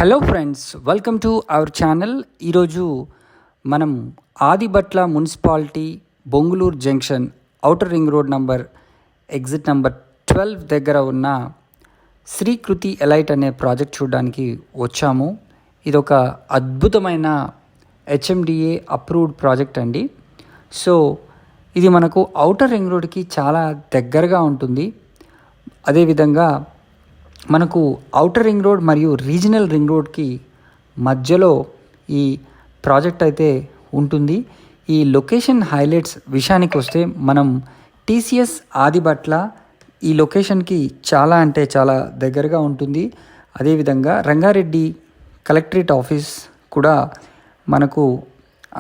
Hello friends, welcome to our channel. ఈరోజు మనం Adibatla municipality Bongulur junction outer ring road exit number 12 దగ్గర ఉన్న Srikriti elite అనే ప్రాజెక్ట్ చూడడానికి వచ్చాము. ఇది ఒక అద్భుతమైన హెచ్ఎండిఏ అప్రూవ్డ్ ప్రాజెక్ట్ అండి. సో ఇది మనకు ఔటర్ రింగ్ రోడ్కి చాలా దగ్గరగా ఉంటుంది. అదేవిధంగా మనకు ఔటర్ రింగ్ రోడ్ మరియు రీజనల్ రింగ్ రోడ్కి మధ్యలో ఈ ప్రాజెక్ట్ అయితే ఉంటుంది. ఈ లొకేషన్ హైలైట్స్ విషయానికి వస్తే మనం టీసీఎస్ ఆదిబట్ల ఈ లొకేషన్కి చాలా అంటే చాలా దగ్గరగా ఉంటుంది. అదేవిధంగా రంగారెడ్డి కలెక్టరేట్ ఆఫీస్ కూడా మనకు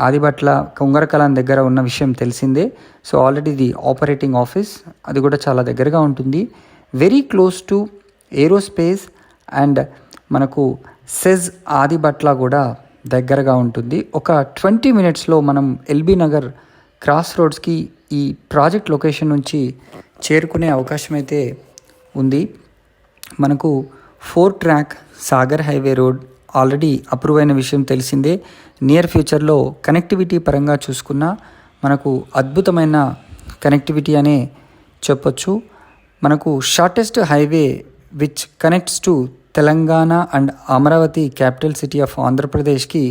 ఆదిబట్ల కొంగరకలాన్ దగ్గర ఉన్న విషయం తెలిసిందే. సో ఆల్రెడీ ఇది ఆపరేటింగ్ ఆఫీస్, అది కూడా చాలా దగ్గరగా ఉంటుంది. Very close to aerospace and మనకు సెజ్ ఆదిబట్ల కూడా దగ్గరగా ఉంటుంది. ఒక 20 మినిట్స్లో మనం ఎల్బీ నగర్ క్రాస్ రోడ్స్కి ఈ ప్రాజెక్ట్ లొకేషన్ నుంచి చేరుకునే అవకాశం అయితే ఉంది. మనకు 4 track Sagar highway road already approve అయిన విషయం తెలిసిందే. నియర్ ఫ్యూచర్లో కనెక్టివిటీ పరంగా చూసుకున్నా మనకు అద్భుతమైన కనెక్టివిటీ అనే చెప్పొచ్చు. మనకు shortest highway which connects to Telangana and Amaravati capital city of ఆంధ్రప్రదేశ్కి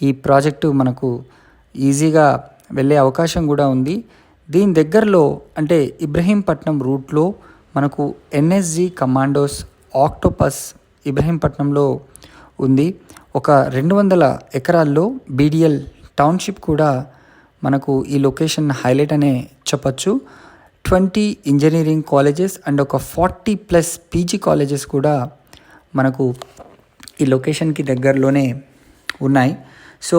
ఈ ప్రాజెక్టు మనకు ఈజీగా వెళ్ళే అవకాశం కూడా ఉంది. దీని దగ్గరలో అంటే ఇబ్రహీంపట్నం రూట్లో మనకు ఎన్ఎస్జి కమాండోస్ ఆక్టోపస్ ఇబ్రహీంపట్నంలో ఉంది. ఒక 200 ఎకరాల్లో బీడిఎల్ టౌన్షిప్ కూడా మనకు ఈ లొకేషన్ హైలైట్ అనే చెప్పచ్చు. 20 ఇంజనీరింగ్ కాలేజెస్ అండ్ ఒక 40+ పీజీ కాలేజెస్ కూడా మనకు ఈ లొకేషన్కి దగ్గరలోనే ఉన్నాయి. సో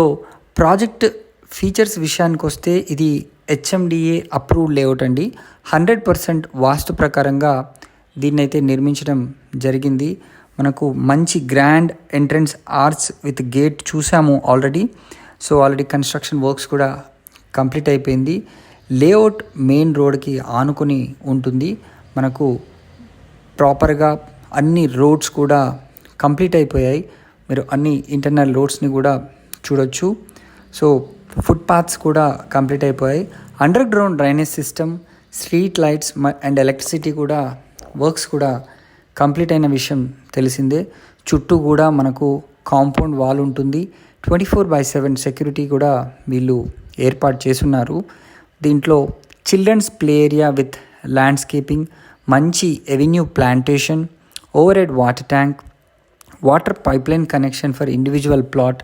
ప్రాజెక్ట్ ఫీచర్స్ విషయానికి వస్తే ఇది హెచ్ఎండిఏ అప్రూవ్డ్ లేఅవుట్ అండి. 100% వాస్తు ప్రకారంగా దీన్నైతే నిర్మించడం జరిగింది. మనకు మంచి grand entrance arch with gate చూసాము already. So already construction works కూడా కంప్లీట్ అయిపోయింది. లేఅవుట్ మెయిన్ రోడ్కి ఆనుకొని ఉంటుంది. మనకు ప్రాపర్గా అన్ని రోడ్స్ కూడా కంప్లీట్ అయిపోయాయి. మీరు అన్ని ఇంటర్నల్ రోడ్స్ని కూడా చూడొచ్చు. సో ఫుట్ పాత్స్ కూడా కంప్లీట్ అయిపోయాయి. Under ground drainage system, street lights and electricity కూడా వర్క్స్ కూడా కంప్లీట్ అయిన విషయం తెలిసిందే. చుట్టూ కూడా మనకు కాంపౌండ్ వాల్ ఉంటుంది. 24/7 సెక్యూరిటీ కూడా వీళ్ళు ఏర్పాటు చేస్తున్నారు. దీంట్లో children's play area with landscaping, మంచి avenue plantation, overhead water tank, water pipeline connection for individual plot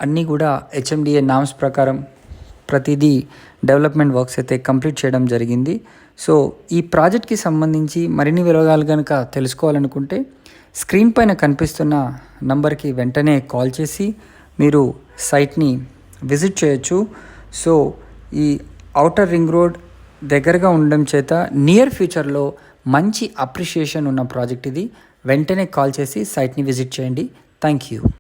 అన్నీ కూడా హెచ్ఎండిఏ నామ్స్ ప్రకారం ప్రతిదీ డెవలప్మెంట్ వర్క్స్ అయితే కంప్లీట్ చేయడం జరిగింది. సో ఈ ప్రాజెక్ట్కి సంబంధించి మరిన్ని వివరాలు కనుక తెలుసుకోవాలనుకుంటే స్క్రీన్ పైన కనిపిస్తున్న నంబర్కి వెంటనే కాల్ చేసి మీరు సైట్ని విజిట్ చేయొచ్చు. సో ఈ ఔటర్ రింగ్ రోడ్ దగ్గరగా ఉండడం చేత నియర్ ఫ్యూచర్లో మంచి అప్రిషియేషన్ ఉన్న ప్రాజెక్ట్ ఇది. వెంటనే కాల్ చేసి సైట్ని విజిట్ చేయండి. Thank you.